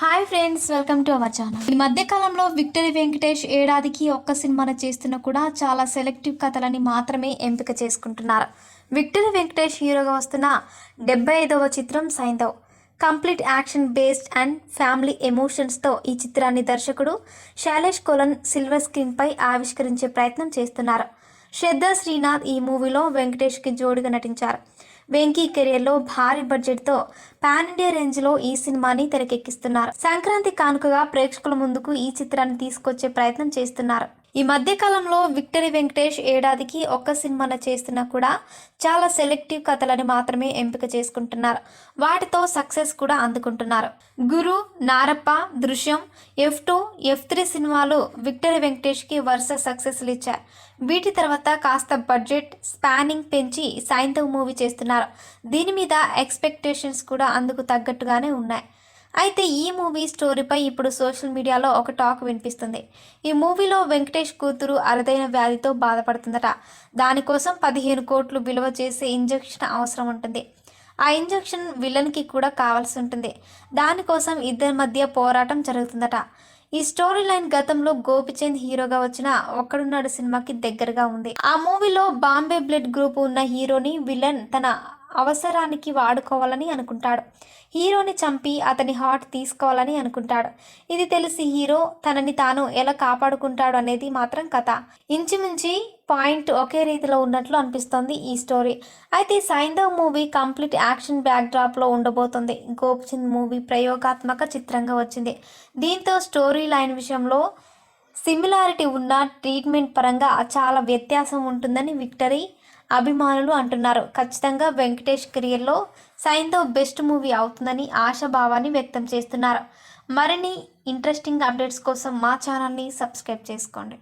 Hi friends, welcome to our channel. ఈ మధ్య కాలంలో విక్టరీ వెంకటేష్ ఏడాదికి ఒక్క సినిమాను చేస్తున్నా కూడా చాలా సెలెక్టివ్ కథలని మాత్రమే ఎంపిక చేసుకుంటున్నారు. విక్టరీ వెంకటేష్ హీరోగా వస్తున్న 75వ చిత్రం Saindhav. Complete action based and family ఎమోషన్స్తో ఈ చిత్రాన్ని దర్శకుడు శైలేష్ కోలన్ సిల్వర్ స్క్రీన్పై ఆవిష్కరించే ప్రయత్నం చేస్తున్నారు. శ్రద్ధా శ్రీనాథ్ ఈ మూవీలో వెంకటేష్కి జోడిగా నటించారు. వెంకీ కెరియర్లో భారీ బడ్జెట్తో పాన్ ఇండియా రేంజ్లో ఈ సినిమాని తెరకెక్కిస్తున్నారు. సంక్రాంతి కానుకగా ప్రేక్షకుల ముందుకు ఈ చిత్రాన్ని తీసుకొచ్చే ప్రయత్నం చేస్తున్నారు. ఈ మధ్య కాలంలో విక్టరీ వెంకటేష్ ఏడాదికి ఒక్క సినిమాను చేస్తున్నా కూడా చాలా సెలెక్టివ్ కథలని మాత్రమే ఎంపిక చేసుకుంటున్నారు. వాటితో సక్సెస్ కూడా అందుకుంటున్నారు. గురు, నారప్ప, దృశ్యం, F2, F3 సినిమాలు విక్టరీ వెంకటేష్కి వరుస సక్సెస్లు ఇచ్చాయి. వీటి తర్వాత కాస్త బడ్జెట్ స్పానింగ్ పెంచి సైంధవ్ మూవీ చేస్తున్నారు. దీని మీద ఎక్స్పెక్టేషన్స్ కూడా అందుకు తగ్గట్టుగానే ఉన్నాయి. అయితే ఈ మూవీ స్టోరీపై ఇప్పుడు సోషల్ మీడియాలో ఒక టాక్ వినిపిస్తుంది. ఈ మూవీలో వెంకటేష్ కూతురు అరుదైన వ్యాధితో బాధపడుతుందట. దానికోసం 15 కోట్లు విలువ చేసే ఇంజెక్షన్ అవసరం ఉంటుంది. ఆ ఇంజెక్షన్ విలన్కి కూడా కావాల్సి ఉంటుంది. దానికోసం ఇద్దరి మధ్య పోరాటం జరుగుతుందట. ఈ స్టోరీ లైన్ గతంలో గోపిచంద్ హీరోగా వచ్చిన ఒక్కడున్నాడు సినిమాకి దగ్గరగా ఉంది. ఆ మూవీలో బాంబే బ్లడ్ గ్రూప్ ఉన్న హీరోని విలన్ తన అవసరానికి వాడుకోవాలని అనుకుంటాడు. హీరోని చంపి అతని హార్ట్ తీసుకోవాలని అనుకుంటాడు. ఇది తెలిసి హీరో తనని తాను ఎలా కాపాడుకుంటాడు అనేది మాత్రం కథ. ఇంచుమించి పాయింట్ ఒకే రీతిలో ఉన్నట్లు అనిపిస్తోంది ఈ స్టోరీ. అయితే సైంధవ్ మూవీ కంప్లీట్ యాక్షన్ బ్యాక్ డ్రాప్లో ఉండబోతుంది. గోపిచంద్ మూవీ ప్రయోగాత్మక చిత్రంగా వచ్చింది. దీంతో స్టోరీ లైన్ విషయంలో సిమిలారిటీ ఉన్న ట్రీట్మెంట్ పరంగా చాలా వ్యత్యాసం ఉంటుందని విక్టరీ అభిమానులు అంటున్నారు. ఖచ్చితంగా వెంకటేష్ కెరియర్లో సైంధవ్ బెస్ట్ మూవీ అవుతుందని ఆశాభావాన్ని వ్యక్తం చేస్తున్నారు. మరిన్ని ఇంట్రెస్టింగ్ అప్డేట్స్ కోసం మా ఛానల్ని సబ్స్క్రైబ్ చేసుకోండి.